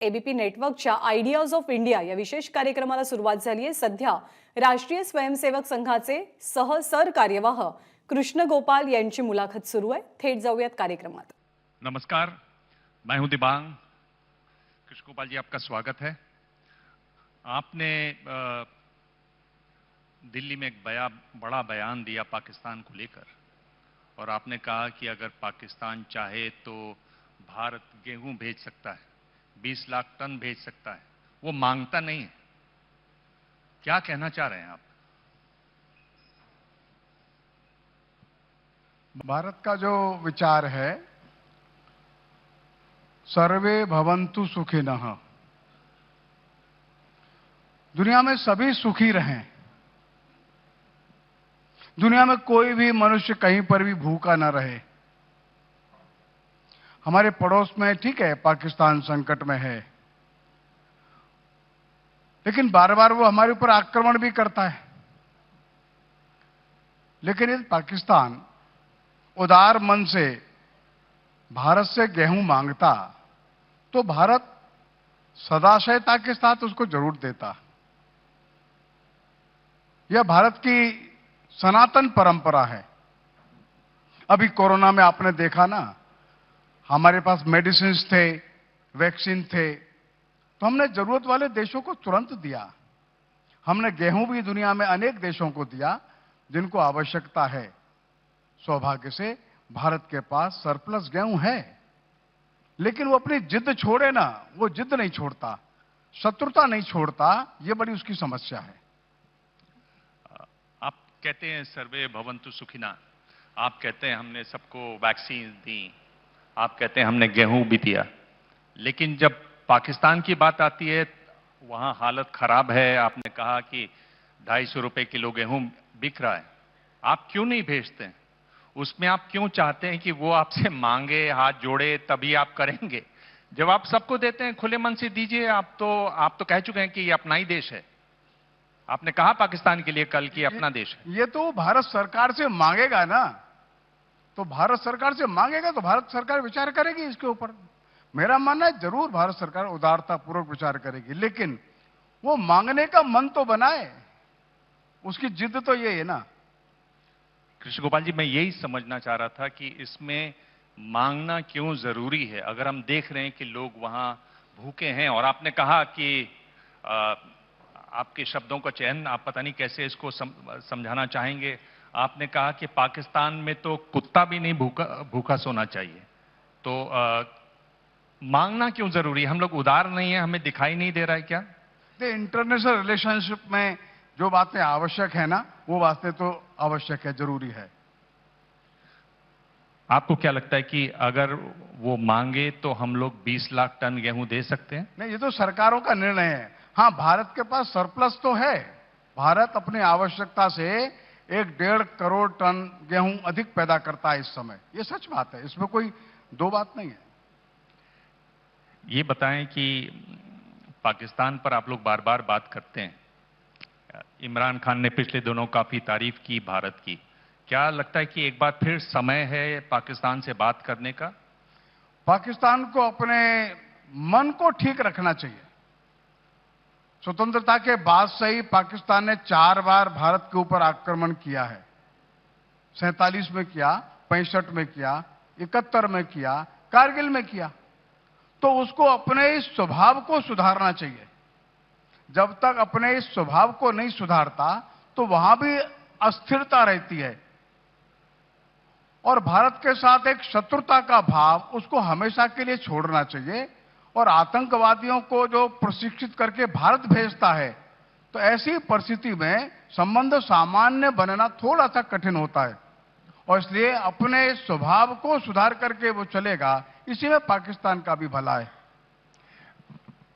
ABP नेटवर्कच्या ideas of India या विशेष कार्यक्रमाला सुरुवात झाली आहे। सध्या राष्ट्रीय स्वयंसेवक संघाचे सहसरकार्यवाह कृष्ण गोपाल यांची मुलाखत सुरू आहे। थेट जाऊयात कार्यक्रमात। नमस्कार, मैं हूं दिबांग। कृष्ण गोपाल जी, आपका स्वागत है। आपने दिल्ली में एक बड़ा बयान दिया पाकिस्तान को लेकर, और आपने कहा कि अगर पाकिस्तान चाहे तो भारत गेहूं भेज सकता है, 20 लाख टन भेज सकता है, वो मांगता नहीं है। क्या कहना चाह रहे हैं आप? भारत का जो विचार है, सर्वे भवन्तु सुखिनः, दुनिया में सभी सुखी रहें। दुनिया में कोई भी मनुष्य कहीं पर भी भूखा न रहे। हमारे पड़ोस में ठीक है, पाकिस्तान संकट में है, लेकिन बार बार वो हमारे ऊपर आक्रमण भी करता है। लेकिन यदि पाकिस्तान उदार मन से भारत से गेहूं मांगता तो भारत सदाशयता के साथ उसको जरूर देता। यह भारत की सनातन परंपरा है। अभी कोरोना में आपने देखा ना, हमारे पास मेडिसिन थे, वैक्सीन थे, तो हमने जरूरत वाले देशों को तुरंत दिया। हमने गेहूं भी दुनिया में अनेक देशों को दिया जिनको आवश्यकता है। सौभाग्य से भारत के पास सरप्लस गेहूं है, लेकिन वो अपनी जिद छोड़े ना, वो जिद नहीं छोड़ता, शत्रुता नहीं छोड़ता। ये बड़ी उसकी समस्या है। आप कहते हैं सर्वे भवन्तु सुखिना, आप कहते हैं हमने सबको वैक्सीन दी, आप कहते हैं हमने गेहूं भी दिया, लेकिन जब पाकिस्तान की बात आती है वहां हालत खराब है। आपने कहा कि 250 रुपए किलो गेहूं बिक रहा है, आप क्यों नहीं भेजते हैं? उसमें आप क्यों चाहते हैं कि वो आपसे मांगे, हाथ जोड़े, तभी आप करेंगे? जब आप सबको देते हैं खुले मन से दीजिए। आप तो कह चुके हैं कि ये अपना ही देश है। आपने कहा पाकिस्तान के लिए कल कि अपना देश है। ये तो भारत सरकार से मांगेगा ना, तो भारत सरकार से मांगेगा तो भारत सरकार विचार करेगी इसके ऊपर। मेरा मानना है जरूर भारत सरकार उदारता पूर्वक विचार करेगी, लेकिन वो मांगने का मन तो बनाए। उसकी जिद तो ये है ना। कृष्ण गोपाल जी, मैं यही समझना चाह रहा था कि इसमें मांगना क्यों जरूरी है। अगर हम देख रहे हैं कि लोग वहां भूखे हैं, और आपने कहा कि आपके शब्दों का चयन आप पता नहीं कैसे इसको समझाना चाहेंगे। आपने कहा कि पाकिस्तान में तो कुत्ता भी नहीं भूखा सोना चाहिए। तो मांगना क्यों जरूरी है? हम लोग उदार नहीं है, हमें दिखाई नहीं दे रहा है क्या? इंटरनेशनल रिलेशनशिप में जो बातें आवश्यक है ना, वो बातें तो आवश्यक है, जरूरी है। आपको क्या लगता है कि अगर वो मांगे तो हम लोग 20 लाख टन गेहूं दे सकते हैं? नहीं, ये तो सरकारों का निर्णय है। हाँ, भारत के पास सरप्लस तो है। भारत अपनी आवश्यकता से 1.5 करोड़ टन गेहूं अधिक पैदा करता है इस समय। ये सच बात है, इसमें कोई दो बात नहीं है। ये बताएं कि पाकिस्तान पर आप लोग बार बार बात करते हैं। इमरान खान ने पिछले दिनों काफी तारीफ की भारत की। क्या लगता है कि एक बार फिर समय है पाकिस्तान से बात करने का? पाकिस्तान को अपने मन को ठीक रखना चाहिए। स्वतंत्रता के बाद से ही पाकिस्तान ने 4 बार भारत के ऊपर आक्रमण किया है। 47 में किया, 65 में किया, 71 में किया, कारगिल में किया। तो उसको अपने इस स्वभाव को सुधारना चाहिए। जब तक अपने इस स्वभाव को नहीं सुधारता तो वहां भी अस्थिरता रहती है, और भारत के साथ एक शत्रुता का भाव उसको हमेशा के लिए छोड़ना चाहिए। और आतंकवादियों को जो प्रशिक्षित करके भारत भेजता है, तो ऐसी परिस्थिति में संबंध सामान्य बनना थोड़ा सा कठिन होता है, और इसलिए अपने स्वभाव को सुधार करके वो चलेगा। इसी में पाकिस्तान का भी भला है।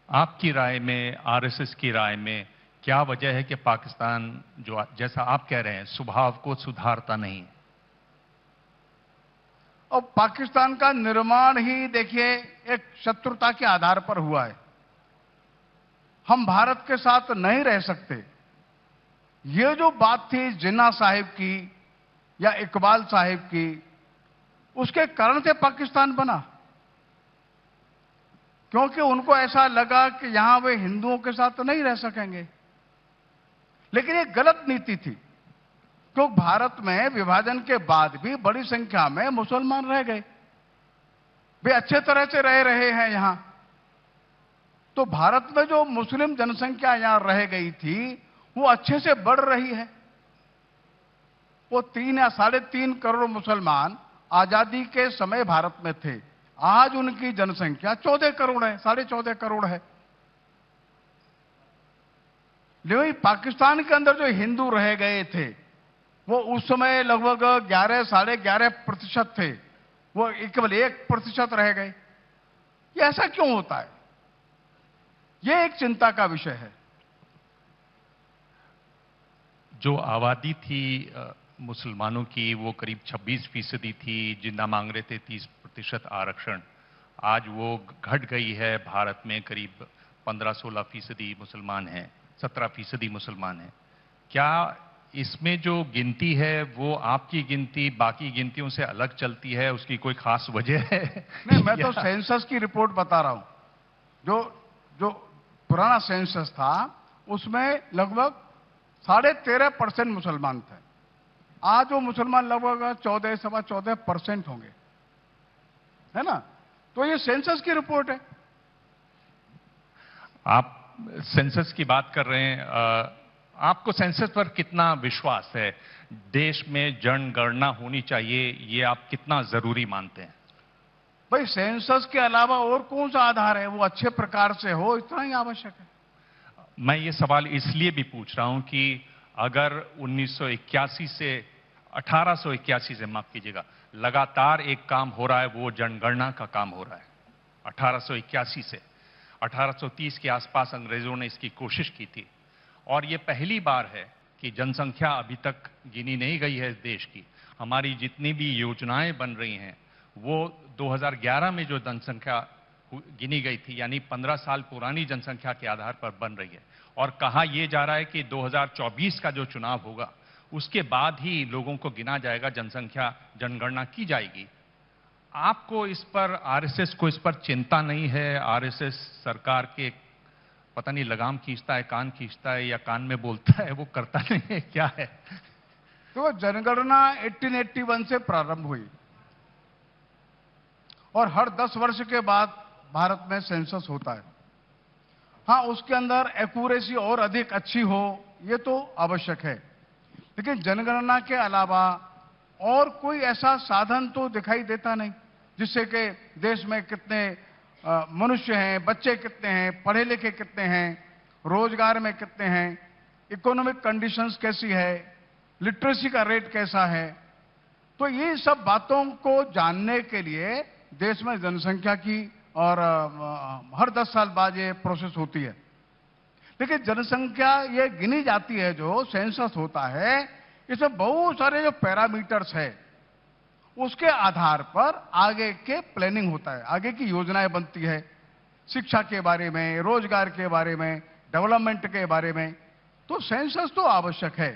आपकी राय में, आरएसएस की राय में क्या वजह है कि पाकिस्तान जो जैसा आप कह रहे हैं स्वभाव को सुधारता नहीं है? और पाकिस्तान का निर्माण ही देखिए एक शत्रुता के आधार पर हुआ है। हम भारत के साथ नहीं रह सकते। ये जो बात थी जिन्ना साहिब की या इकबाल साहिब की, उसके कारण से पाकिस्तान बना। क्योंकि उनको ऐसा लगा कि यहां वे हिंदुओं के साथ नहीं रह सकेंगे। लेकिन ये गलत नीति थी, क्योंकि भारत में विभाजन के बाद भी बड़ी संख्या में मुसलमान रह गए, वे अच्छे तरह से रह रहे हैं यहां। तो भारत में जो मुस्लिम जनसंख्या यहां रह गई थी वो अच्छे से बढ़ रही है। वो 3 या 3.5 करोड़ मुसलमान आजादी के समय भारत में थे, आज उनकी जनसंख्या 14 करोड़ है, 14.5 करोड़ है। लेकिन पाकिस्तान के अंदर जो हिंदू रह गए थे वो उस समय लगभग 11-11.5% थे, वो केवल 1% रह गए। ये ऐसा क्यों होता है? ये एक चिंता का विषय है। जो आबादी थी मुसलमानों की वो करीब 26% थी, जिन्ना मांग रहे थे 30% आरक्षण। आज वो घट गई है, भारत में करीब 15-16% मुसलमान हैं, 17% मुसलमान हैं। क्या इसमें जो गिनती है वो आपकी गिनती बाकी गिनतियों से अलग चलती है? उसकी कोई खास वजह है? नहीं, मैं तो सेंसस की रिपोर्ट बता रहा हूं। जो पुराना सेंसस था उसमें लगभग 13.5% मुसलमान थे। आज वो मुसलमान लगभग 14-14.25% होंगे, है ना? तो ये सेंसस की रिपोर्ट है। आप सेंसस की बात कर रहे हैं, आपको सेंसस पर कितना विश्वास है? देश में जनगणना होनी चाहिए, ये आप कितना जरूरी मानते हैं? भाई, सेंसस के अलावा और कौन सा आधार है? वो अच्छे प्रकार से हो, इतना ही आवश्यक है। मैं ये सवाल इसलिए भी पूछ रहा हूं कि अगर 1981 से 1881 से, माफ कीजिएगा, लगातार एक काम हो रहा है, वो जनगणना का काम हो रहा है। 1881 से 1830 के आसपास अंग्रेजों ने इसकी कोशिश की थी, और ये पहली बार है कि जनसंख्या अभी तक गिनी नहीं गई है इस देश की। हमारी जितनी भी योजनाएं बन रही हैं वो 2011 में जो जनसंख्या गिनी गई थी, यानी 15 साल पुरानी जनसंख्या के आधार पर बन रही है। और कहा यह जा रहा है कि 2024 का जो चुनाव होगा उसके बाद ही लोगों को गिना जाएगा, जनसंख्या जनगणना की जाएगी। आपको इस पर, आरएसएस को इस पर चिंता नहीं है? आरएसएस सरकार के पता नहीं लगाम खींचता है, कान खींचता है, या कान में बोलता है, वो करता नहीं है, क्या है? तो जनगणना 1881 से प्रारंभ हुई और हर 10 वर्ष के बाद भारत में सेंसस होता है। हाँ, उसके अंदर एक्यूरेसी और अधिक अच्छी हो, ये तो आवश्यक है। लेकिन जनगणना के अलावा और कोई ऐसा साधन तो दिखाई देता नहीं जिससे कि देश में कितने मनुष्य हैं, बच्चे कितने हैं, पढ़े लिखे कितने हैं, रोजगार में कितने हैं, इकोनॉमिक कंडीशंस कैसी है, लिटरेसी का रेट कैसा है। तो ये सब बातों को जानने के लिए देश में जनसंख्या की और हर 10 साल बाद ये प्रोसेस होती है। लेकिन जनसंख्या ये गिनी जाती है, जो सेंसस होता है, इसमें बहुत सारे जो पैरामीटर्स है उसके आधार पर आगे के प्लानिंग होता है, आगे की योजनाएं बनती है, शिक्षा के बारे में, रोजगार के बारे में, डेवलपमेंट के बारे में। तो सेंसस तो आवश्यक है,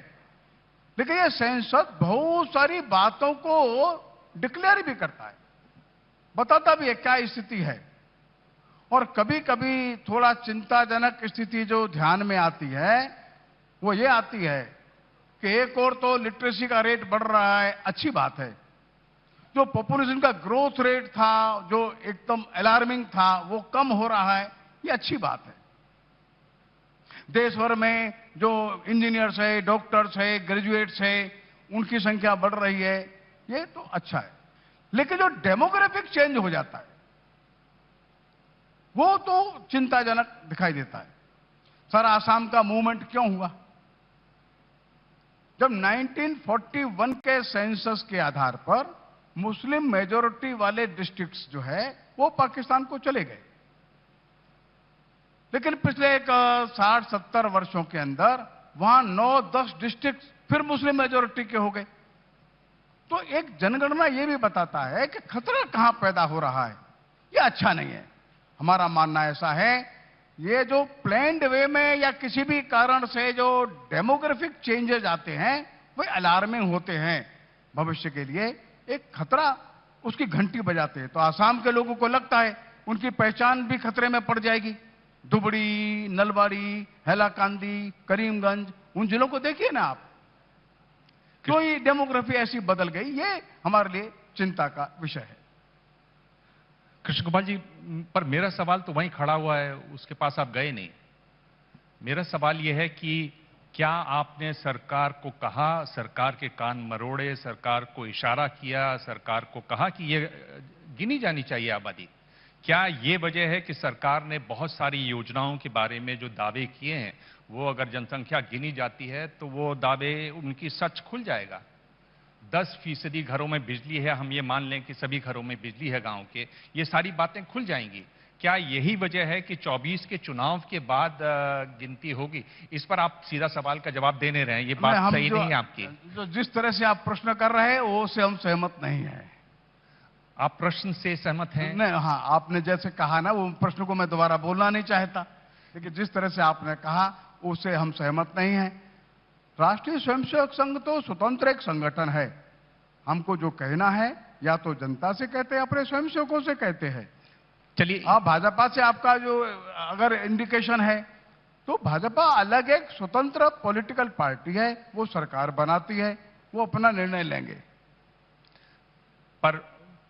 लेकिन ये सेंसस बहुत सारी बातों को डिक्लेयर भी करता है, बताता भी है क्या स्थिति है। और कभी कभी थोड़ा चिंताजनक स्थिति जो ध्यान में आती है वो ये आती है कि एक और तो लिटरेसी का रेट बढ़ रहा है, अच्छी बात है। जो पॉपुलेशन का ग्रोथ रेट था, जो एकदम अलार्मिंग था, वो कम हो रहा है, ये अच्छी बात है। देश भर में जो इंजीनियर्स है, डॉक्टर्स है, ग्रेजुएट्स है, उनकी संख्या बढ़ रही है, ये तो अच्छा है। लेकिन जो डेमोग्राफिक चेंज हो जाता है वो तो चिंताजनक दिखाई देता है। सर, आसाम का मूवमेंट क्यों हुआ? जब 1941 के सेंसस के आधार पर मुस्लिम मेजॉरिटी वाले डिस्ट्रिक्ट्स जो है वो पाकिस्तान को चले गए, लेकिन पिछले 60-70 वर्षों के अंदर वहां 9-10 डिस्ट्रिक्ट फिर मुस्लिम मेजॉरिटी के हो गए। तो एक जनगणना यह भी बताता है कि खतरा कहां पैदा हो रहा है, यह अच्छा नहीं है। हमारा मानना ऐसा है, ये जो प्लान्ड वे में या किसी भी कारण से जो डेमोग्राफिक चेंजेस आते हैं वे अलार्मिंग होते हैं, भविष्य के लिए एक खतरा, उसकी घंटी बजाते हैं। तो आसाम के लोगों को लगता है उनकी पहचान भी खतरे में पड़ जाएगी। धुबड़ी, नलबाड़ी, हैलाकांदी, करीमगंज, उन जिलों को देखिए ना आप, क्यों ये डेमोग्राफी ऐसी बदल गई, ये हमारे लिए चिंता का विषय है। कृष्ण गोपाल जी, पर मेरा सवाल तो वहीं खड़ा हुआ है, उसके पास आप गए नहीं। मेरा सवाल यह है कि क्या आपने सरकार को कहा, सरकार के कान मरोड़े, सरकार को इशारा किया, सरकार को कहा कि ये गिनी जानी चाहिए आबादी? क्या ये वजह है कि सरकार ने बहुत सारी योजनाओं के बारे में जो दावे किए हैं, वो अगर जनसंख्या गिनी जाती है तो वो दावे उनकी सच खुल जाएगा? 10% घरों में बिजली है, हम ये मान लें कि सभी घरों में बिजली है गांव के, ये सारी बातें खुल जाएंगी। क्या यही वजह है कि 24 के चुनाव के बाद गिनती होगी? इस पर आप सीधा सवाल का जवाब देने रहे हैं, ये बात सही नहीं है आपकी। जो जिस तरह से आप प्रश्न कर रहे हैं वो से हम सहमत नहीं है। आप प्रश्न से सहमत हैं? नहीं, हाँ, आपने जैसे कहा ना, वो प्रश्न को मैं दोबारा बोलना नहीं चाहता, लेकिन जिस तरह से आपने कहा उससे हम सहमत नहीं हैं। राष्ट्रीय स्वयंसेवक संघ तो स्वतंत्र एक संगठन है। हमको जो कहना है या तो जनता से कहते हैं, अपने स्वयंसेवकों से कहते हैं। चलिए, आप भाजपा से आपका जो अगर इंडिकेशन है, तो भाजपा अलग एक स्वतंत्र पॉलिटिकल पार्टी है, वो सरकार बनाती है, वो अपना निर्णय लेंगे। पर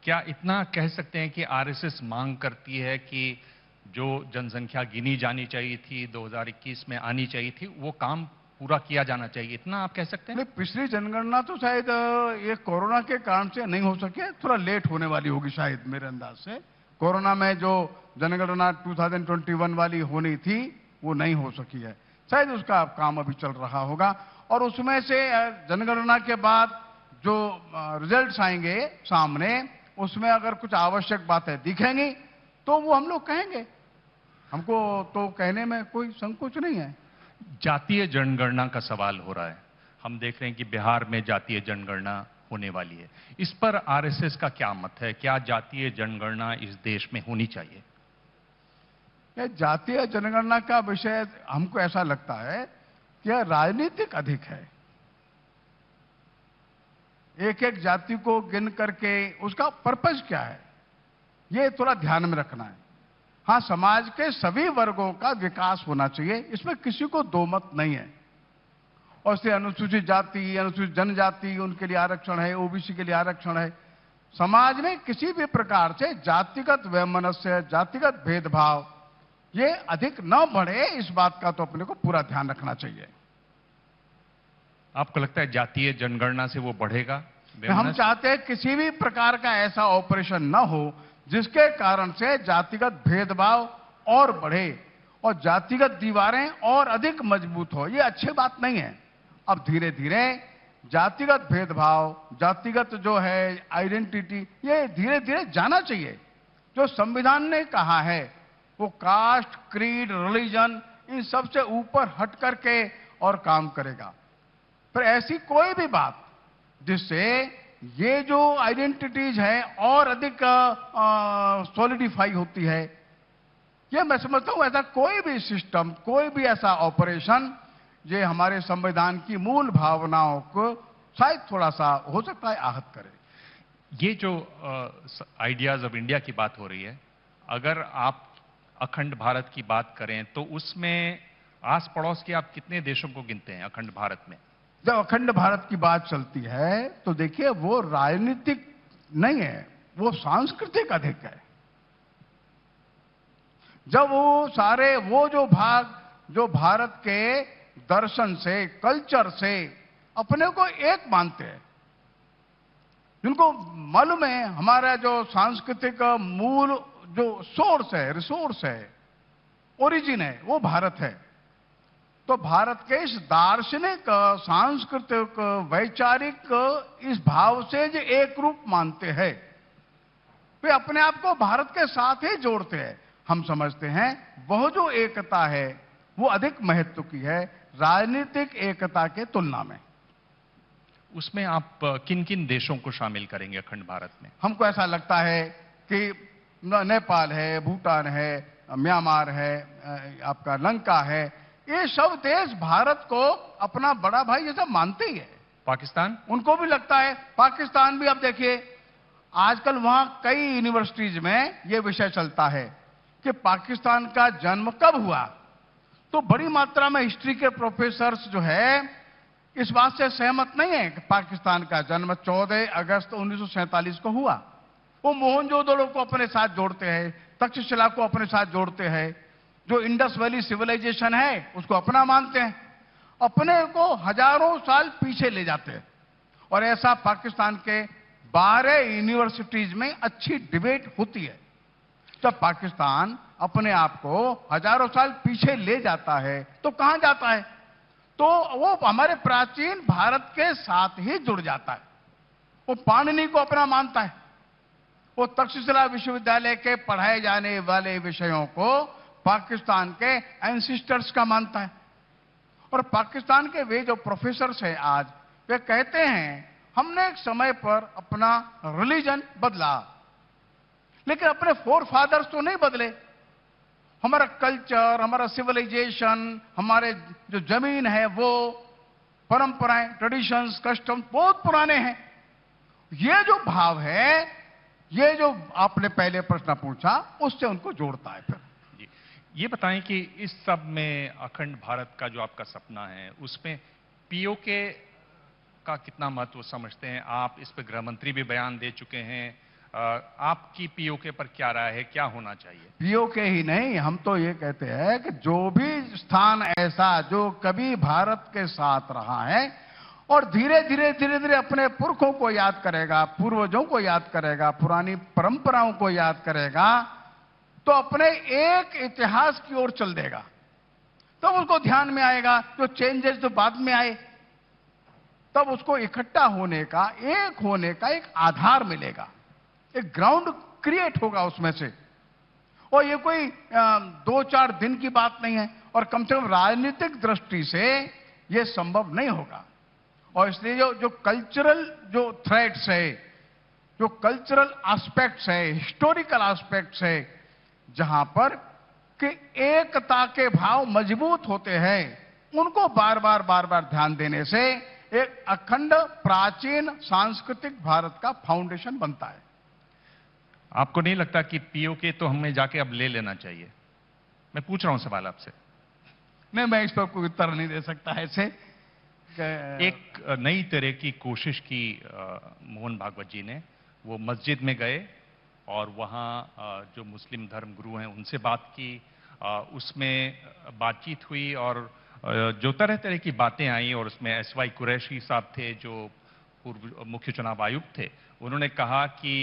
क्या इतना कह सकते हैं कि आरएसएस मांग करती है कि जो जनसंख्या गिनी जानी चाहिए थी, 2021 में आनी चाहिए थी, वो काम पूरा किया जाना चाहिए, इतना आप कह सकते हैं? नहीं, पिछली जनगणना तो शायद ये कोरोना के कारण से नहीं हो सके, थोड़ा लेट होने वाली होगी शायद, मेरे अंदाज से। कोरोना में जो जनगणना 2021 वाली होनी थी वो नहीं हो सकी है, शायद उसका काम अभी चल रहा होगा। और उसमें से जनगणना के बाद जो रिजल्ट्स आएंगे सामने, उसमें अगर कुछ आवश्यक बातें दिखेंगी तो वो हम लोग कहेंगे। हमको तो कहने में कोई संकोच नहीं है। जातीय जनगणना का सवाल हो रहा है, हम देख रहे हैं कि बिहार में जातीय जनगणना होने वाली है। इस पर आरएसएस का क्या मत है? क्या जातीय जनगणना इस देश में होनी चाहिए? जातीय जनगणना का विषय हमको ऐसा लगता है कि यह राजनीतिक अधिक है। एक एक जाति को गिन करके उसका पर्पज क्या है, ये थोड़ा ध्यान में रखना है। हाँ, समाज के सभी वर्गों का विकास होना चाहिए, इसमें किसी को दो मत नहीं है। और से अनुसूचित जाति, अनुसूचित जनजाति, उनके लिए आरक्षण है, ओबीसी के लिए आरक्षण है। समाज में किसी भी प्रकार से जातिगत वैमनस्य, जातिगत भेदभाव ये अधिक न बढ़े, इस बात का तो अपने को पूरा ध्यान रखना चाहिए। आपको लगता है जातीय जनगणना से वो बढ़ेगा? हम चाहते हैं किसी भी प्रकार का ऐसा ऑपरेशन न हो जिसके कारण से जातिगत भेदभाव और बढ़े और जातिगत दीवारें और अधिक मजबूत हो। ये अच्छी बात नहीं है। अब धीरे धीरे जातिगत भेदभाव, जातिगत जो है आइडेंटिटी, ये धीरे धीरे जाना चाहिए। जो संविधान ने कहा है वो कास्ट, क्रीड, रिलीजन, इन सब से ऊपर हट करके और काम करेगा। पर ऐसी कोई भी बात जिससे ये जो आइडेंटिटीज है और अधिक सॉलिडिफाई होती है, ये मैं समझता हूं ऐसा कोई भी सिस्टम, कोई भी ऐसा ऑपरेशन ये हमारे संविधान की मूल भावनाओं को शायद थोड़ा सा हो सकता है आहत करे। ये जो आइडियाज ऑफ इंडिया की बात हो रही है, अगर आप अखंड भारत की बात करें तो उसमें आस पड़ोस के आप कितने देशों को गिनते हैं अखंड भारत में? जब अखंड भारत की बात चलती है तो देखिए वो राजनीतिक नहीं है, वो सांस्कृतिक अधिक है। जब वो सारे वो जो भाग जो भारत के दर्शन से, कल्चर से अपने को एक मानते हैं, जिनको मालूम है हमारा जो सांस्कृतिक मूल जो सोर्स है, रिसोर्स है, ओरिजिन है, वो भारत है। तो भारत के इस दार्शनिक, सांस्कृतिक, वैचारिक इस भाव से जो एक रूप मानते हैं, वे अपने आप को भारत के साथ ही जोड़ते हैं। हम समझते हैं वह जो एकता है वो अधिक महत्व की है राजनीतिक एकता के तुलना में। उसमें आप किन किन देशों को शामिल करेंगे अखंड भारत में? हमको ऐसा लगता है कि नेपाल है, भूटान है, म्यांमार है, आपका लंका है, ये सब देश भारत को अपना बड़ा भाई जैसा मानते ही है। पाकिस्तान? उनको भी लगता है। पाकिस्तान भी अब देखिए आजकल वहां कई यूनिवर्सिटीज में यह विषय चलता है कि पाकिस्तान का जन्म कब हुआ। तो बड़ी मात्रा में हिस्ट्री के प्रोफेसर्स जो है इस बात से सहमत नहीं है कि पाकिस्तान का जन्म 14 अगस्त 1947 को हुआ। वो मोहनजोदड़ो को अपने साथ जोड़ते हैं, तक्षशिला को अपने साथ जोड़ते हैं, जो इंडस वैली सिविलाइजेशन है उसको अपना मानते हैं, अपने को हजारों साल पीछे ले जाते हैं। और ऐसा पाकिस्तान के 12 यूनिवर्सिटीज में अच्छी डिबेट होती है। जब पाकिस्तान अपने आप को हजारों साल पीछे ले जाता है तो कहां जाता है? तो वो हमारे प्राचीन भारत के साथ ही जुड़ जाता है। वो पाणिनि को अपना मानता है, वो तक्षशिला विश्वविद्यालय के पढ़ाए जाने वाले विषयों को पाकिस्तान के एंसिस्टर्स का मानता है। और पाकिस्तान के वे जो प्रोफेसर्स हैं आज, वे कहते हैं हमने एक समय पर अपना रिलीजन बदला, लेकिन अपने फोर फादर्स तो नहीं बदले। हमारा कल्चर, हमारा सिविलाइजेशन, हमारे जो जमीन है, वो परंपराएं, ट्रेडिशंस, कस्टम बहुत पुराने हैं। ये जो भाव है, ये जो आपने पहले प्रश्न पूछा, उससे उनको जोड़ता है। फिर जी, ये बताएं कि इस सब में अखंड भारत का जो आपका सपना है, उसमें पीओके का कितना महत्व समझते हैं आप? इस पर गृह मंत्री भी बयान दे चुके हैं। आपकी पीओके पर क्या राय है, क्या होना चाहिए? पीओके ही नहीं, हम तो ये कहते हैं कि जो भी स्थान ऐसा जो कभी भारत के साथ रहा है और धीरे धीरे अपने पुरखों को याद करेगा, पूर्वजों को याद करेगा, पुरानी परंपराओं को याद करेगा, तो अपने एक इतिहास की ओर चल देगा। तब उसको ध्यान में आएगा जो चेंजेस जो बाद में आए, तब उसको इकट्ठा होने का, एक होने का एक आधार मिलेगा, एक ग्राउंड क्रिएट होगा उसमें से। और ये कोई 2-4 दिन की बात नहीं है, और कम से कम राजनीतिक दृष्टि से यह संभव नहीं होगा। और इसलिए जो कल्चरल जो थ्रेड्स है, जो कल्चरल एस्पेक्ट्स है, हिस्टोरिकल एस्पेक्ट्स है, जहां पर कि एकता के भाव मजबूत होते हैं, उनको बार बार ध्यान देने से एक अखंड प्राचीन सांस्कृतिक भारत का फाउंडेशन बनता है। आपको नहीं लगता कि पीओके तो हमें जाके अब ले लेना चाहिए? मैं पूछ रहा हूं सवाल आपसे। नहीं, मैं इस पर कोई उत्तर नहीं दे सकता ऐसे। एक नई तरह की कोशिश की मोहन भागवत जी ने। वो मस्जिद में गए और वहाँ जो मुस्लिम धर्म गुरु हैं उनसे बात की, उसमें बातचीत हुई और जो तरह तरह की बातें आई, और उसमें एसवाई कुरैशी साहब थे जो पूर्व मुख्य चुनाव आयुक्त थे। उन्होंने कहा कि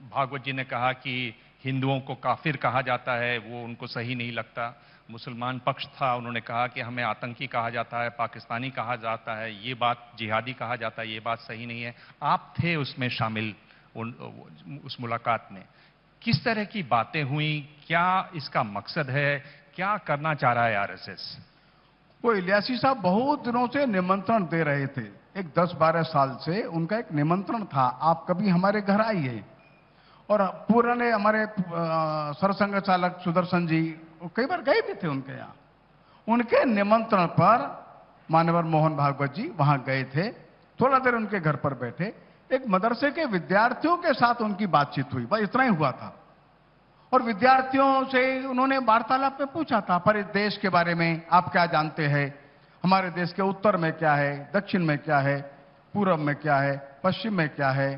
भागवत जी ने कहा कि हिंदुओं को काफिर कहा जाता है, वो उनको सही नहीं लगता। मुसलमान पक्ष था, उन्होंने कहा कि हमें आतंकी कहा जाता है, पाकिस्तानी कहा जाता है, ये बात जिहादी कहा जाता है, ये बात सही नहीं है। आप थे उसमें शामिल उस मुलाकात में। किस तरह की बातें हुई? क्या इसका मकसद है? क्या करना चाह रहा है आरएसएस? वो इलियासी साहब बहुत दिनों से निमंत्रण दे रहे थे, एक 10-12 साल से उनका एक निमंत्रण था, आप कभी हमारे घर आइए। और पुराने हमारे सरसंघ चालक सुदर्शन जी कई बार गए भी थे उनके यहाँ। उनके निमंत्रण पर मानवर मोहन भागवत जी वहां गए थे, थोड़ा देर उनके घर पर बैठे, एक मदरसे के विद्यार्थियों के साथ उनकी बातचीत हुई, बस इतना ही हुआ था। और विद्यार्थियों से उन्होंने वार्तालाप में पूछा था, पर इस देश के बारे में आप क्या जानते हैं, हमारे देश के उत्तर में क्या है, दक्षिण में क्या है, पूर्व में क्या है, पश्चिम में क्या है,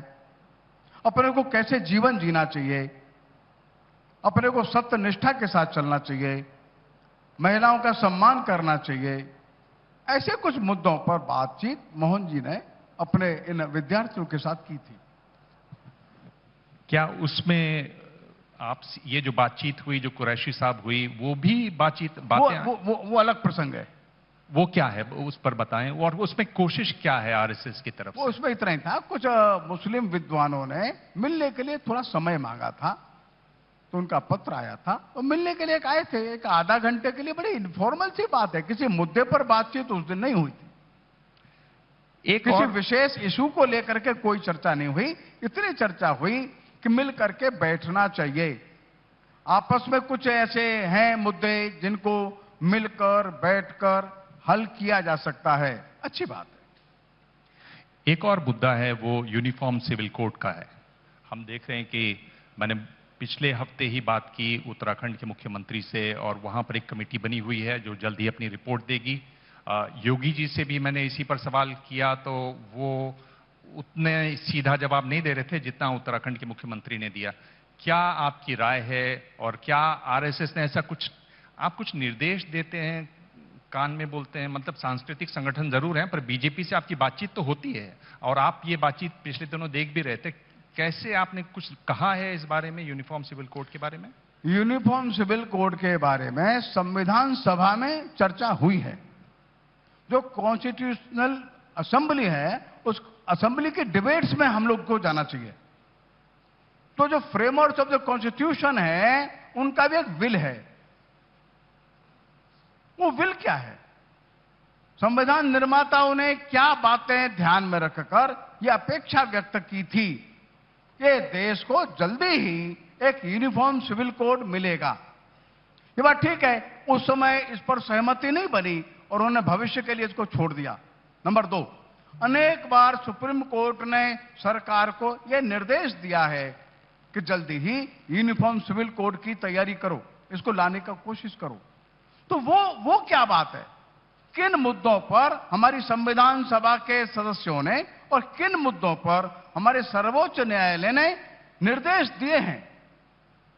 अपने को कैसे जीवन जीना चाहिए, अपने को सत्य निष्ठा के साथ चलना चाहिए, महिलाओं का सम्मान करना चाहिए। ऐसे कुछ मुद्दों पर बातचीत मोहन जी ने अपने इन विद्यार्थियों के साथ की थी। क्या उसमें आप ये जो बातचीत हुई, जो कुरैशी साहब हुई, वो भी बातें वो अलग प्रसंग है। वो क्या है, उस पर बताएं। और उसमें कोशिश क्या है आरएसएस की तरफ से? वो उसमें इतना ही था, कुछ मुस्लिम विद्वानों ने मिलने के लिए थोड़ा समय मांगा था, तो उनका पत्र आया था, तो मिलने के लिए आए थे। एक आधा घंटे के लिए, बड़ी इनफॉर्मल सी बात है, किसी मुद्दे पर बातचीत उस दिन नहीं हुई थी, किसी विशेष इशू को लेकर के कोई चर्चा नहीं हुई। इतनी चर्चा हुई कि मिल करके बैठना चाहिए, आपस में कुछ ऐसे हैं मुद्दे जिनको मिलकर बैठकर हल किया जा सकता है, अच्छी बात है। एक और मुद्दा है वो यूनिफॉर्म सिविल कोड का है। हम देख रहे हैं कि मैंने पिछले हफ्ते ही बात की उत्तराखंड के मुख्यमंत्री से और वहां पर एक कमेटी बनी हुई है जो जल्द ही अपनी रिपोर्ट देगी। योगी जी से भी मैंने इसी पर सवाल किया तो वो उतने सीधा जवाब नहीं दे रहे थे जितना उत्तराखंड के मुख्यमंत्री ने दिया। क्या आपकी राय है और क्या आरएसएस ने ऐसा कुछ, आप कुछ निर्देश देते हैं, कान में बोलते हैं, मतलब सांस्कृतिक संगठन जरूर हैं पर बीजेपी से आपकी बातचीत तो होती है और आप ये बातचीत पिछले दिनों देख भी रहे थे। कैसे आपने कुछ कहा है इस बारे में, यूनिफॉर्म सिविल कोड के बारे में? यूनिफॉर्म सिविल कोड के बारे में संविधान सभा में चर्चा हुई है। जो कॉन्स्टिट्यूशनल असेंबली है उस असेंबली के डिबेट्स में हम लोग को जाना चाहिए। तो जो फ्रेमवर्क ऑफ द कॉन्स्टिट्यूशन है उनका भी एक विल है। वो विल क्या है? संविधान निर्माताओं ने क्या बातें ध्यान में रखकर यह अपेक्षा व्यक्त की थी कि देश को जल्दी ही एक यूनिफॉर्म सिविल कोड मिलेगा। ये बात ठीक है, उस समय इस पर सहमति नहीं बनी और उन्होंने भविष्य के लिए इसको छोड़ दिया। नंबर 2, अनेक बार सुप्रीम कोर्ट ने सरकार को यह निर्देश दिया है कि जल्दी ही यूनिफॉर्म सिविल कोड की तैयारी करो, इसको लाने का कोशिश करो। तो वो क्या बात है? किन मुद्दों पर हमारी संविधान सभा के सदस्यों ने और किन मुद्दों पर हमारे सर्वोच्च न्यायालय ने निर्देश दिए हैं,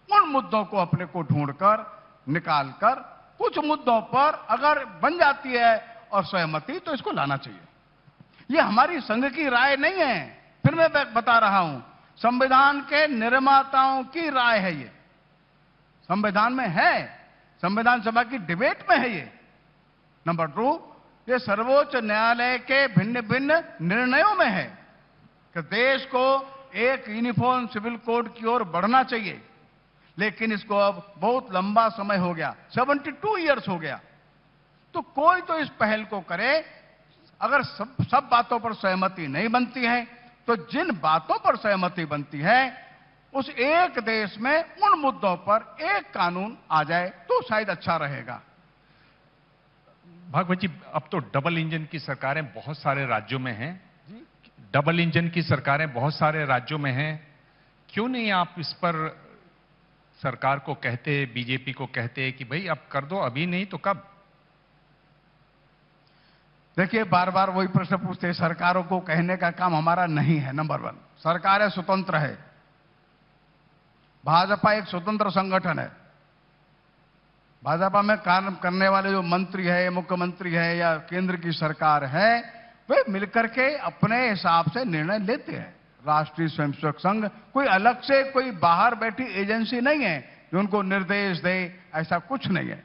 उन मुद्दों को अपने को ढूंढकर निकालकर कुछ मुद्दों पर अगर बन जाती है और सहमति तो इसको लाना चाहिए। ये हमारी संघ की राय नहीं है, फिर मैं बता रहा हूं, संविधान के निर्माताओं की राय है। ये संविधान में है, संविधान सभा की डिबेट में है ये। नंबर 2, ये सर्वोच्च न्यायालय के भिन्न भिन्न निर्णयों में है कि देश को एक यूनिफॉर्म सिविल कोड की ओर बढ़ना चाहिए, लेकिन इसको अब बहुत लंबा समय हो गया, 72 ईयर्स हो गया। तो कोई तो इस पहल को करे। अगर सब बातों पर सहमति नहीं बनती है तो जिन बातों पर सहमति बनती है उस एक देश में उन मुद्दों पर एक कानून आ जाए तो शायद अच्छा रहेगा। भागवत जी, अब तो डबल इंजन की सरकारें बहुत सारे राज्यों में हैं। डबल इंजन की सरकारें बहुत सारे राज्यों में हैं, क्यों नहीं आप इस पर सरकार को कहते, बीजेपी को कहते कि भाई अब कर दो, अभी नहीं तो कब? देखिए, बार बार वही प्रश्न पूछते हैं। सरकारों को कहने का काम हमारा नहीं है। नंबर 1, सरकारें स्वतंत्र है। भाजपा एक स्वतंत्र संगठन है। भाजपा में काम करने वाले जो मंत्री है, मुख्यमंत्री है या केंद्र की सरकार है, वे मिलकर के अपने हिसाब से निर्णय लेते हैं। राष्ट्रीय स्वयंसेवक संघ कोई अलग से कोई बाहर बैठी एजेंसी नहीं है जो उनको निर्देश दे, ऐसा कुछ नहीं है।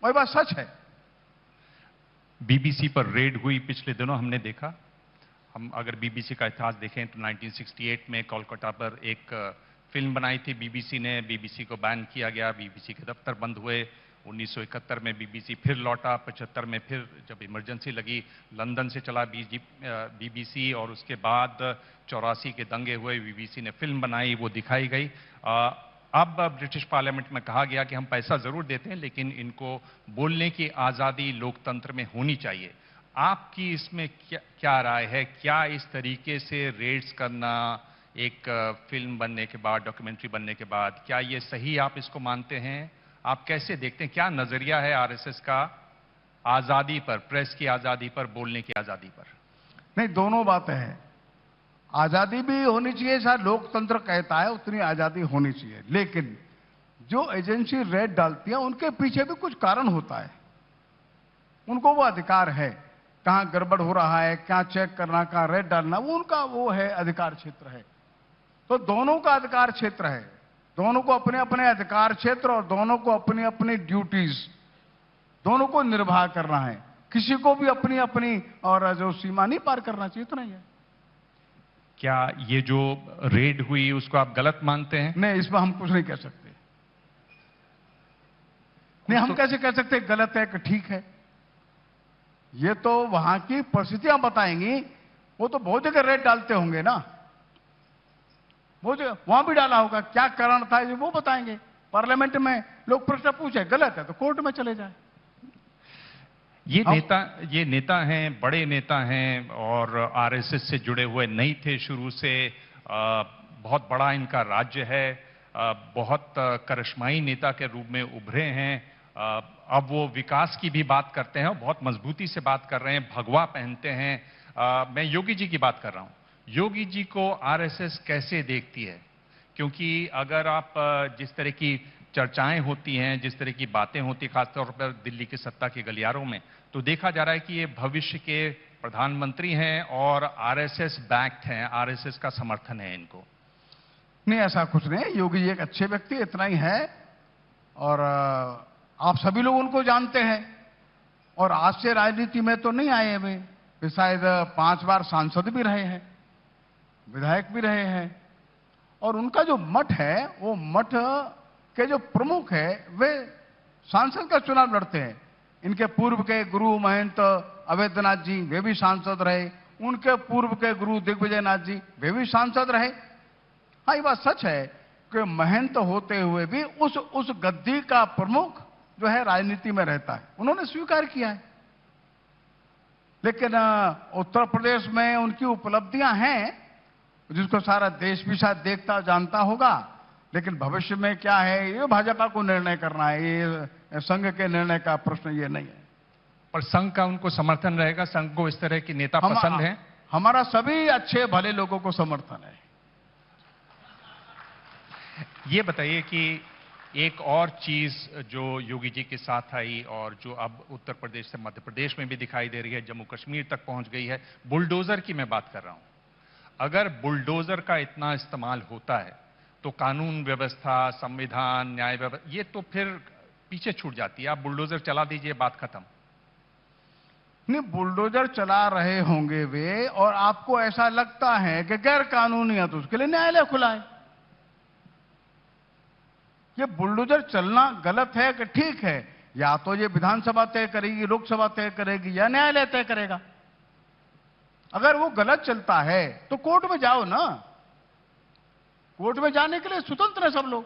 वही बात सच है। बीबीसी पर रेड हुई पिछले दिनों, हमने देखा। हम अगर बीबीसी का इतिहास देखें तो 1968 में कोलकाता पर एक फिल्म बनाई थी बीबीसी ने, बीबीसी को बैन किया गया, बीबीसी के दफ्तर बंद हुए। 1971 में बीबीसी फिर लौटा, 75 में फिर जब इमरजेंसी लगी लंदन से चला बीबीसी, और उसके बाद 84 के दंगे हुए, बीबीसी ने फिल्म बनाई, वो दिखाई गई। अब ब्रिटिश पार्लियामेंट में कहा गया कि हम पैसा जरूर देते हैं लेकिन इनको बोलने की आज़ादी लोकतंत्र में होनी चाहिए। आपकी इसमें क्या राय है? क्या इस तरीके से रेड्स करना एक फिल्म बनने के बाद, डॉक्यूमेंट्री बनने के बाद, क्या ये सही आप इसको मानते हैं? आप कैसे देखते हैं, क्या नजरिया है आरएसएस का आजादी पर, प्रेस की आजादी पर, बोलने की आजादी पर? नहीं, दोनों बातें हैं। आजादी भी होनी चाहिए, शायद लोकतंत्र कहता है उतनी आजादी होनी चाहिए, लेकिन जो एजेंसी रेड डालती है उनके पीछे भी कुछ कारण होता है। उनको वो अधिकार है, कहां गड़बड़ हो रहा है, क्या चेक करना, कहां रेड डालना, वो उनका वो है, अधिकार क्षेत्र है। तो दोनों का अधिकार क्षेत्र है, दोनों को अपने अपने अधिकार क्षेत्र और दोनों को अपनी अपनी ड्यूटीज, दोनों को निर्वाह करना है। किसी को भी अपनी अपनी और जो सीमा नहीं पार करना चाहिए, इतना ही है। क्या ये जो रेड हुई उसको आप गलत मानते हैं? नहीं, इसमें हम कुछ नहीं कह सकते। नहीं, हम कैसे कह सकते गलत है कि ठीक है? ये तो वहां की परिस्थितियां बताएंगी। वो तो बहुत जगह रेड डालते होंगे ना, वो जगह वहां भी डाला होगा, क्या कारण था ये वो बताएंगे। पार्लियामेंट में लोग प्रश्न पूछे, गलत है तो कोर्ट में चले जाए। ये नेता हैं, बड़े नेता हैं और आरएसएस से जुड़े हुए नहीं थे शुरू से। बहुत बड़ा इनका राज्य है, बहुत करिश्माई नेता के रूप में उभरे हैं। अब वो विकास की भी बात करते हैं और बहुत मजबूती से बात कर रहे हैं, भगवा पहनते हैं। मैं योगी जी की बात कर रहा हूं। योगी जी को आरएसएस कैसे देखती है? क्योंकि अगर आप जिस तरह की चर्चाएं होती हैं, जिस तरह की बातें होती हैं, खासतौर पर दिल्ली की सत्ता के गलियारों में, तो देखा जा रहा है कि ये भविष्य के प्रधानमंत्री हैं और आरएसएस बैक्ड हैं, आरएसएस का समर्थन है इनको। नहीं, ऐसा कुछ नहीं। योगी जी एक अच्छे व्यक्ति, इतना ही है। और आप सभी लोग उनको जानते हैं और आज से राजनीति में तो नहीं आए वे शायद 5 बार सांसद भी रहे हैं, विधायक भी रहे हैं। और उनका जो मठ है, वो मठ के जो प्रमुख है, वे सांसद का चुनाव लड़ते हैं। इनके पूर्व के गुरु महंत अवैधनाथ जी, वे भी सांसद रहे। उनके पूर्व के गुरु दिग्विजय नाथ जी, वे भी सांसद रहे। हाँ, ये बात सच है कि महंत होते हुए भी उस गद्दी का प्रमुख जो है राजनीति में रहता है, उन्होंने स्वीकार किया है। लेकिन उत्तर प्रदेश में उनकी उपलब्धियां हैं जिसको सारा देश भी शायद देखता जानता होगा। लेकिन भविष्य में क्या है, ये भाजपा को निर्णय करना है, ये संघ के निर्णय का प्रश्न ये नहीं है। पर संघ का उनको समर्थन रहेगा? संघ को इस तरह की नेता पसंद है? हमारा सभी अच्छे भले लोगों को समर्थन है। ये बताइए कि एक और चीज जो योगी जी के साथ आई और जो अब उत्तर प्रदेश से मध्य प्रदेश में भी दिखाई दे रही है, जम्मू कश्मीर तक पहुंच गई है, बुलडोजर की मैं बात कर रहा हूं। अगर बुलडोजर का इतना इस्तेमाल होता है तो कानून व्यवस्था, संविधान, न्याय व्यवस्था, ये तो फिर पीछे छूट जाती है। आप बुलडोजर चला दीजिए, बात खत्म। नहीं, बुलडोजर चला रहे होंगे वे, और आपको ऐसा लगता है कि गैर कानूनी है तो उसके लिए न्यायालय खुला है। ये बुलडोजर चलना गलत है कि ठीक है, या तो ये विधानसभा तय करेगी, लोकसभा तय करेगी, या न्यायालय तय करेगा। अगर वो गलत चलता है तो कोर्ट में जाओ ना। कोर्ट में जाने के लिए स्वतंत्र है सब लोग।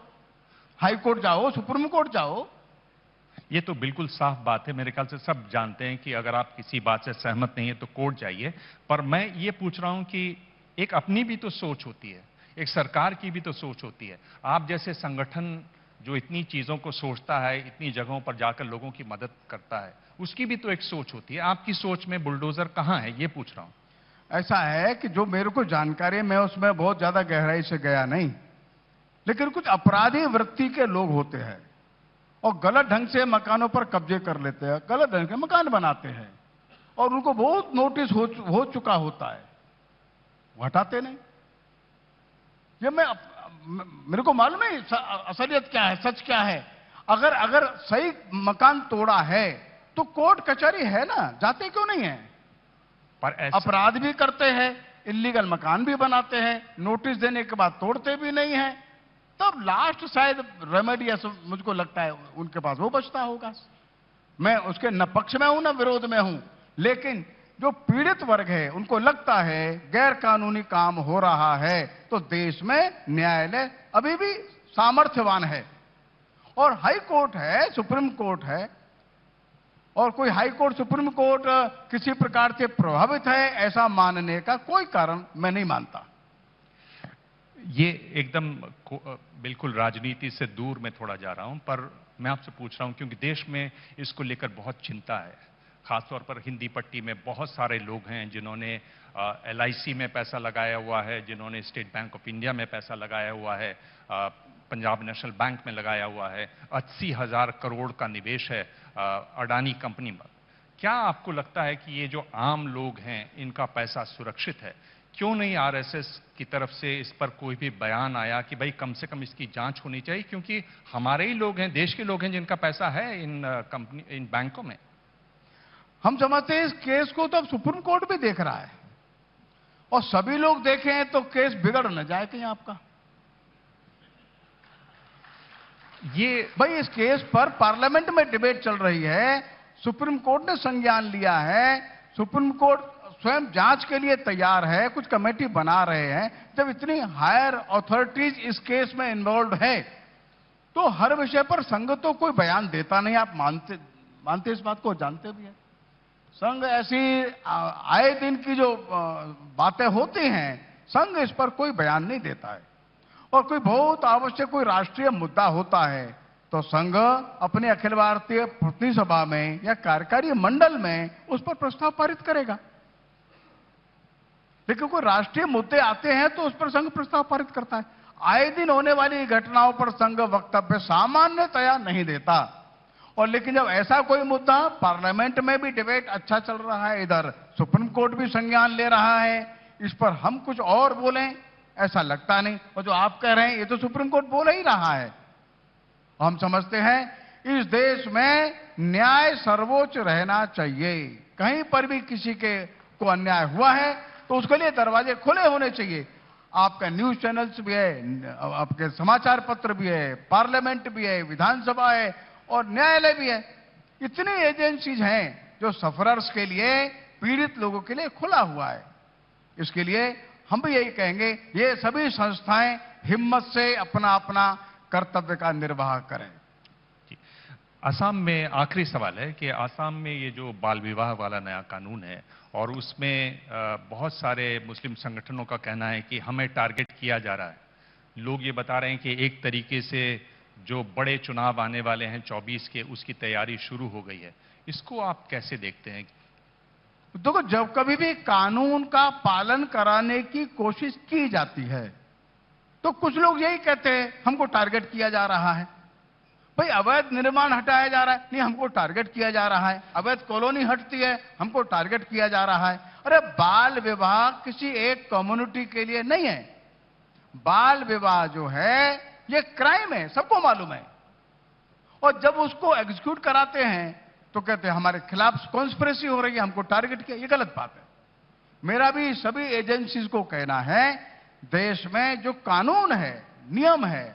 हाई कोर्ट जाओ, सुप्रीम कोर्ट जाओ। ये तो बिल्कुल साफ बात है, मेरे ख्याल से सब जानते हैं कि अगर आप किसी बात से सहमत नहीं है तो कोर्ट जाइए। पर मैं ये पूछ रहा हूं कि एक अपनी भी तो सोच होती है, एक सरकार की भी तो सोच होती है। आप जैसे संगठन जो इतनी चीजों को सोचता है, इतनी जगहों पर जाकर लोगों की मदद करता है, उसकी भी तो एक सोच होती है। आपकी सोच में बुलडोजर कहां है, ये पूछ रहा हूं। ऐसा है कि जो मेरे को जानकारी है, मैं उसमें बहुत ज्यादा गहराई से गया नहीं, लेकिन कुछ अपराधी वृत्ति के लोग होते हैं और गलत ढंग से मकानों पर कब्जे कर लेते हैं, गलत ढंग से मकान बनाते हैं, और उनको बहुत नोटिस हो चुका होता है, वो हटाते नहीं। ये मेरे को मालूम है असलियत क्या है, सच क्या है। अगर सही मकान तोड़ा है तो कोर्ट कचहरी है ना, जाते क्यों नहीं है? पर अपराध भी करते हैं, इल्लीगल मकान भी बनाते हैं, नोटिस देने के बाद तोड़ते भी नहीं है, तब लास्ट शायद रेमेडी ऐसा मुझको लगता है उनके पास वो बचता होगा। मैं उसके न पक्ष में हूं न विरोध में हूं, लेकिन जो पीड़ित वर्ग है उनको लगता है गैर कानूनी काम हो रहा है, तो देश में न्यायालय अभी भी सामर्थ्यवान है, और हाई कोर्ट है, सुप्रीम कोर्ट है, और कोई हाई कोर्ट सुप्रीम कोर्ट किसी प्रकार से प्रभावित है ऐसा मानने का कोई कारण मैं नहीं मानता। ये एकदम बिल्कुल राजनीति से दूर मैं थोड़ा जा रहा हूं, पर मैं आपसे पूछ रहा हूं क्योंकि देश में इसको लेकर बहुत चिंता है। खासतौर पर हिंदी पट्टी में बहुत सारे लोग हैं जिन्होंने LIC में पैसा लगाया हुआ है, जिन्होंने स्टेट बैंक ऑफ इंडिया में पैसा लगाया हुआ है, पंजाब नेशनल बैंक में लगाया हुआ है। 80,000 करोड़ का निवेश है अडानी कंपनी में। क्या आपको लगता है कि ये जो आम लोग हैं इनका पैसा सुरक्षित है? क्यों नहीं RSS की तरफ से इस पर कोई भी बयान आया कि भाई कम से कम इसकी जांच होनी चाहिए, क्योंकि हमारे ही लोग हैं, देश के लोग हैं जिनका पैसा है इन बैंकों में। हम समझते हैं इस केस को तो अब सुप्रीम कोर्ट भी देख रहा है, और सभी लोग देखें तो केस बिगड़ न जाए कहीं आपका। ये भाई इस केस पर पार्लियामेंट में डिबेट चल रही है, सुप्रीम कोर्ट ने संज्ञान लिया है, सुप्रीम कोर्ट स्वयं जांच के लिए तैयार है, कुछ कमेटी बना रहे हैं। जब इतनी हायर अथॉरिटीज इस केस में इन्वॉल्व है तो हर विषय पर संघ तो कोई बयान देता नहीं। आप मानते इस बात को, जानते भी हैं। संघ ऐसी आए दिन की जो बातें होती हैं, संघ इस पर कोई बयान नहीं देता है। और कोई बहुत आवश्यक कोई राष्ट्रीय मुद्दा होता है तो संघ अपने अखिल भारतीय प्रतिनिधि सभा में या कार्यकारी मंडल में उस पर प्रस्ताव पारित करेगा। लेकिन कोई राष्ट्रीय मुद्दे आते हैं तो उस पर संघ प्रस्ताव पारित करता है। आए दिन होने वाली घटनाओं पर संघ वक्तव्य सामान्यतया नहीं देता। और लेकिन जब ऐसा कोई मुद्दा पार्लियामेंट में भी डिबेट अच्छा चल रहा है, इधर सुप्रीम कोर्ट भी संज्ञान ले रहा है, इस पर हम कुछ और बोलें ऐसा लगता नहीं। और जो आप कह रहे हैं ये तो सुप्रीम कोर्ट बोल ही रहा है। हम समझते हैं इस देश में न्याय सर्वोच्च रहना चाहिए। कहीं पर भी किसी के को अन्याय हुआ है तो उसके लिए दरवाजे खुले होने चाहिए। आपका न्यूज चैनल्स भी है, आपके समाचार पत्र भी है, पार्लियामेंट भी है, विधानसभा है और न्यायालय भी है। इतनी एजेंसीज हैं जो सफरर्स के लिए, पीड़ित लोगों के लिए खुला हुआ है। इसके लिए हम भी यही कहेंगे, ये सभी संस्थाएं हिम्मत से अपना अपना कर्तव्य का निर्वाह करें। असम में आखिरी सवाल है कि असम में ये जो बाल विवाह वाला नया कानून है और उसमें बहुत सारे मुस्लिम संगठनों का कहना है कि हमें टारगेट किया जा रहा है। लोग ये बता रहे हैं कि एक तरीके से जो बड़े चुनाव आने वाले हैं 24 के, उसकी तैयारी शुरू हो गई है। इसको आप कैसे देखते हैं? देखो, जब कभी भी कानून का पालन कराने की कोशिश की जाती है तो कुछ लोग यही कहते हैं हमको टारगेट किया जा रहा है। भाई अवैध निर्माण हटाया जा रहा है, नहीं हमको टारगेट किया जा रहा है। अवैध कॉलोनी हटती है, हमको टारगेट किया जा रहा है। अरे बाल विवाह किसी एक कम्युनिटी के लिए नहीं है। बाल विवाह जो है ये क्राइम है, सबको मालूम है। और जब उसको एग्जीक्यूट कराते हैं तो कहते हैं हमारे खिलाफ कॉन्स्पिरेसी हो रही है, हमको टारगेट किया। ये गलत बात है। मेरा भी सभी एजेंसीज को कहना है, देश में जो कानून है, नियम है,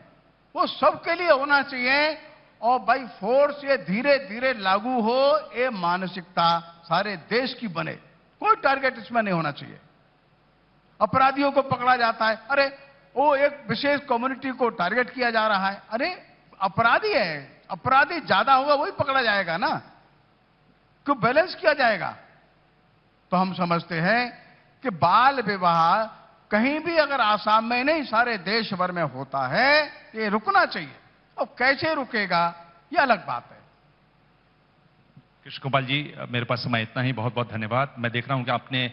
वो सबके लिए होना चाहिए और बाई फोर्स ये धीरे धीरे लागू हो, ये मानसिकता सारे देश की बने। कोई टारगेट इसमें नहीं होना चाहिए। अपराधियों को पकड़ा जाता है, अरे वो एक विशेष कम्युनिटी को टारगेट किया जा रहा है। अरे अपराधी है, अपराधी ज्यादा होगा वही पकड़ा जाएगा ना, क्यों बैलेंस किया जाएगा। तो हम समझते हैं कि बाल विवाह कहीं भी अगर आसाम में नहीं सारे देश भर में होता है, ये रुकना चाहिए। और कैसे रुकेगा ये अलग बात है। कृष्ण गोपाल जी, मेरे पास समय इतना ही। बहुत बहुत धन्यवाद। मैं देख रहा हूं कि आपने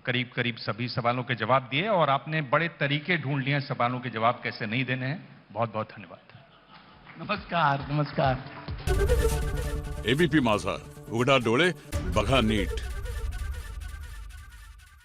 करीब करीब सभी सवालों के जवाब दिए और आपने बड़े तरीके ढूंढ लिए हैं सवालों के जवाब कैसे नहीं देने हैं। बहुत बहुत धन्यवाद। नमस्कार नमस्कार। एबीपी माझा, उघडा डोळे बघा नीट।